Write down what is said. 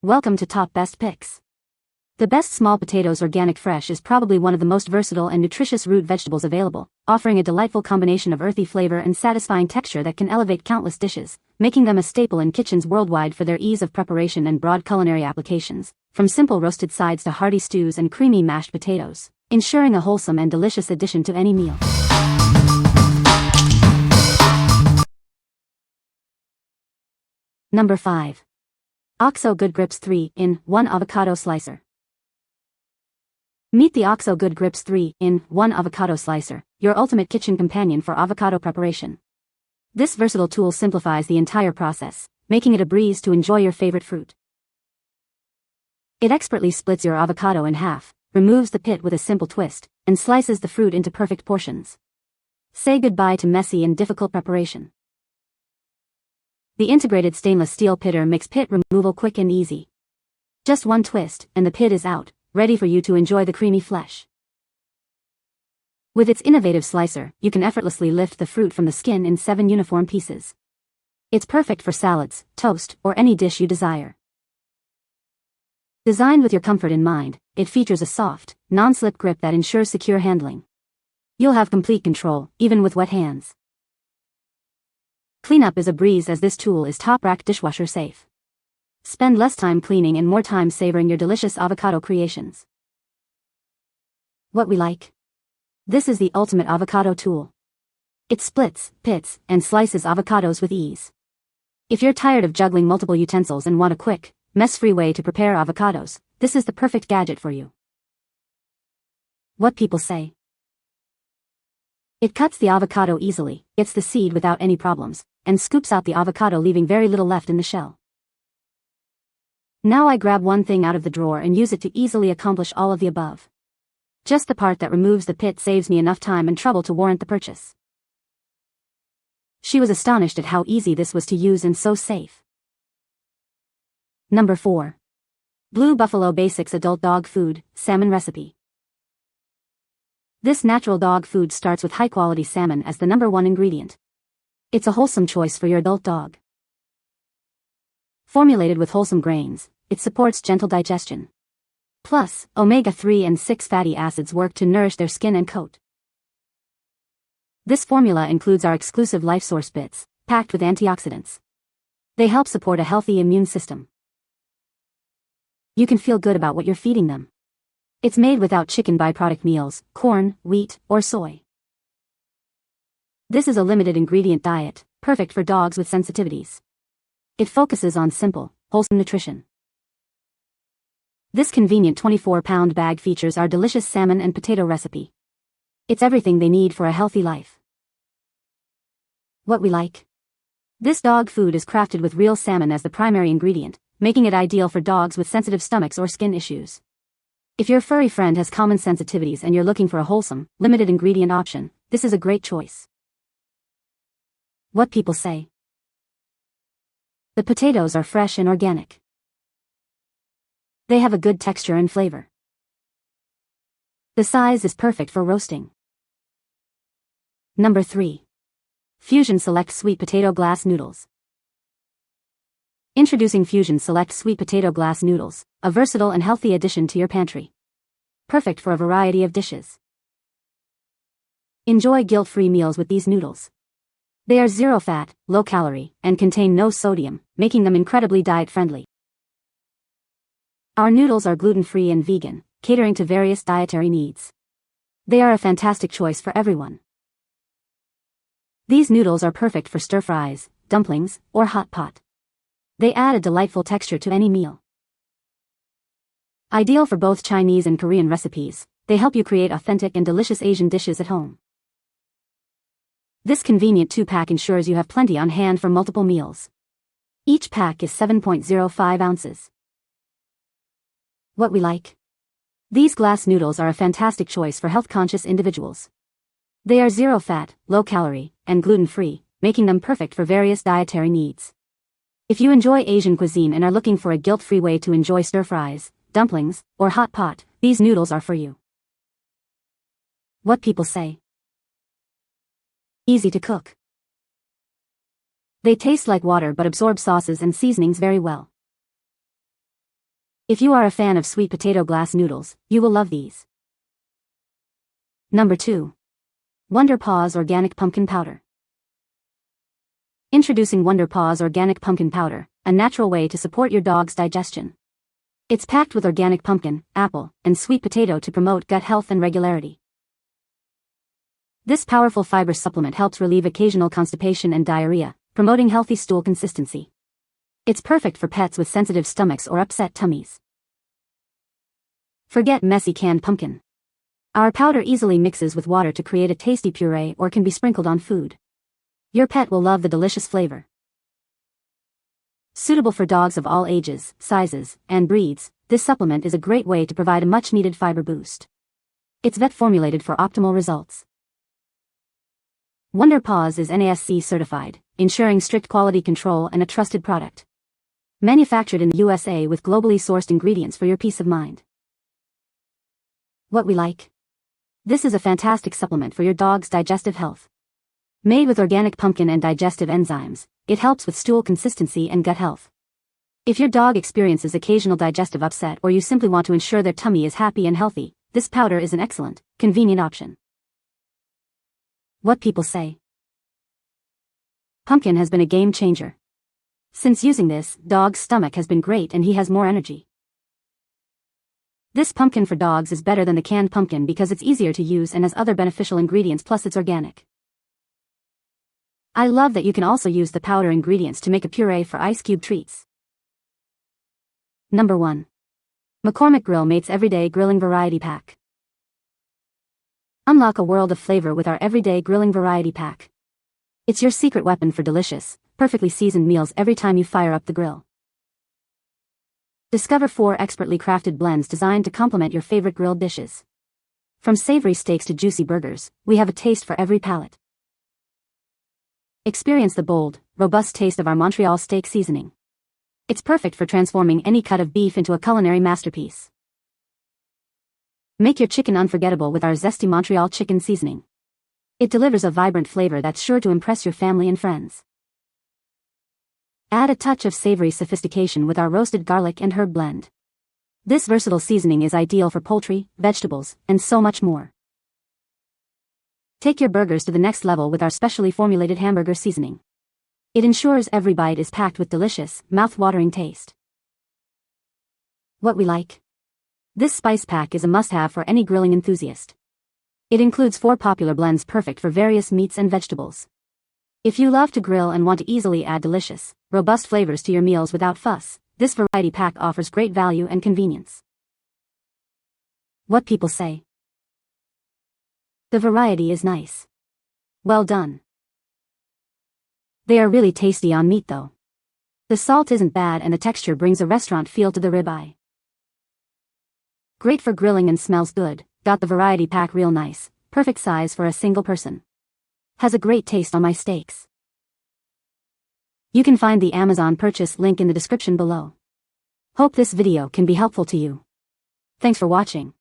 Welcome to Top Best Picks. The best small potatoes organic fresh is probably one of the most versatile and nutritious root vegetables available, offering a delightful combination of earthy flavor and satisfying texture that can elevate countless dishes, making them a staple in kitchens worldwide for their ease of preparation and broad culinary applications, from simple roasted sides to hearty stews and creamy mashed potatoes, ensuring a wholesome and delicious addition to any meal. Number 5. OXO Good Grips 3-in-1 Avocado Slicer. Meet the OXO Good Grips 3-in-1 Avocado Slicer, your ultimate kitchen companion for avocado preparation. This versatile tool simplifies the entire process, making it a breeze to enjoy your favorite fruit. It expertly splits your avocado in half, removes the pit with a simple twist, and slices the fruit into perfect portions. Say goodbye to messy and difficult preparation. The integrated stainless steel pitter makes pit removal quick and easy. Just one twist, and the pit is out, ready for you to enjoy the creamy flesh. With its innovative slicer, you can effortlessly lift the fruit from the skin in 7 uniform pieces. It's perfect for salads, toast, or any dish you desire. Designed with your comfort in mind, it features a soft, non-slip grip that ensures secure handling. You'll have complete control, even with wet hands. Cleanup is a breeze as this tool is top-rack dishwasher safe. Spend less time cleaning and more time savoring your delicious avocado creations. What we like? This is the ultimate avocado tool. It splits, pits, and slices avocados with ease. If you're tired of juggling multiple utensils and want a quick, mess-free way to prepare avocados, this is the perfect gadget for you. What people say? It cuts the avocado easily, gets the seed without any problems, and scoops out the avocado leaving very little left in the shell. Now I grab one thing out of the drawer and use it to easily accomplish all of the above. Just the part that removes the pit saves me enough time and trouble to warrant the purchase. She was astonished at how easy this was to use and so safe. Number 4. Blue Buffalo Basics Adult Dog Food, Salmon Recipe. This natural dog food starts with high-quality salmon as the #1 ingredient. It's a wholesome choice for your adult dog. Formulated with wholesome grains, it supports gentle digestion. Plus, omega-3 and 6 fatty acids work to nourish their skin and coat. This formula includes our exclusive LifeSource bits, packed with antioxidants. They help support a healthy immune system. You can feel good about what you're feeding them. It's made without chicken byproduct meals, corn, wheat, or soy. This is a limited ingredient diet, perfect for dogs with sensitivities. It focuses on simple, wholesome nutrition. This convenient 24-pound bag features our delicious salmon and potato recipe. It's everything they need for a healthy life. What we like? This dog food is crafted with real salmon as the primary ingredient, making it ideal for dogs with sensitive stomachs or skin issues. If your furry friend has common sensitivities and you're looking for a wholesome, limited ingredient option, this is a great choice. What people say? The potatoes are fresh and organic. They have a good texture and flavor. The size is perfect for roasting. Number 3. Fusion Select Sweet Potato Glass Noodles. Introducing Fusion Select Sweet Potato Glass Noodles, a versatile and healthy addition to your pantry. Perfect for a variety of dishes. Enjoy guilt-free meals with these noodles. They are zero fat, low calorie, and contain no sodium, making them incredibly diet-friendly. Our noodles are gluten-free and vegan, catering to various dietary needs. They are a fantastic choice for everyone. These noodles are perfect for stir-fries, dumplings, or hot pot. They add a delightful texture to any meal. Ideal for both Chinese and Korean recipes, they help you create authentic and delicious Asian dishes at home. This convenient 2-pack ensures you have plenty on hand for multiple meals. Each pack is 7.05 ounces. What we like? These glass noodles are a fantastic choice for health-conscious individuals. They are zero fat, low calorie, and gluten-free, making them perfect for various dietary needs. If you enjoy Asian cuisine and are looking for a guilt-free way to enjoy stir-fries, dumplings, or hot pot, these noodles are for you. What people say? Easy to cook. They taste like water but absorb sauces and seasonings very well. If you are a fan of sweet potato glass noodles, you will love these. Number 2. Wonder Paws Organic Pumpkin Powder. Introducing Wonder Paws Organic Pumpkin Powder, a natural way to support your dog's digestion. It's packed with organic pumpkin, apple, and sweet potato to promote gut health and regularity. This powerful fiber supplement helps relieve occasional constipation and diarrhea, promoting healthy stool consistency. It's perfect for pets with sensitive stomachs or upset tummies. Forget messy canned pumpkin. Our powder easily mixes with water to create a tasty puree or can be sprinkled on food. Your pet will love the delicious flavor. Suitable for dogs of all ages, sizes, and breeds, this supplement is a great way to provide a much-needed fiber boost. It's vet-formulated for optimal results. Wonder Paws is NASC certified, ensuring strict quality control and a trusted product. Manufactured in the USA with globally sourced ingredients for your peace of mind. What we like. This is a fantastic supplement for your dog's digestive health. Made with organic pumpkin and digestive enzymes, it helps with stool consistency and gut health. If your dog experiences occasional digestive upset or you simply want to ensure their tummy is happy and healthy, this powder is an excellent, convenient option. What people say. Pumpkin has been a game changer. Since using this, dog's stomach has been great and he has more energy. This pumpkin for dogs is better than the canned pumpkin because it's easier to use and has other beneficial ingredients, plus it's organic. I love that you can also use the powder ingredients to make a puree for ice cube treats. Number 1. McCormick Grill Mates Everyday Grilling Variety Pack. Unlock a world of flavor with our Everyday Grilling Variety Pack. It's your secret weapon for delicious, perfectly seasoned meals every time you fire up the grill. Discover 4 expertly crafted blends designed to complement your favorite grilled dishes. From savory steaks to juicy burgers, we have a taste for every palate. Experience the bold, robust taste of our Montreal steak seasoning. It's perfect for transforming any cut of beef into a culinary masterpiece. Make your chicken unforgettable with our zesty Montreal chicken seasoning. It delivers a vibrant flavor that's sure to impress your family and friends. Add a touch of savory sophistication with our roasted garlic and herb blend. This versatile seasoning is ideal for poultry, vegetables, and so much more. Take your burgers to the next level with our specially formulated hamburger seasoning. It ensures every bite is packed with delicious, mouth-watering taste. What we like. This spice pack is a must-have for any grilling enthusiast. It includes 4 popular blends perfect for various meats and vegetables. If you love to grill and want to easily add delicious, robust flavors to your meals without fuss, this variety pack offers great value and convenience. What people say. The variety is nice. Well done. They are really tasty on meat though. The salt isn't bad and the texture brings a restaurant feel to the ribeye. Great for grilling and smells good, got the variety pack real nice, perfect size for a single person. Has a great taste on my steaks. You can find the Amazon purchase link in the description below. Hope this video can be helpful to you. Thanks for watching.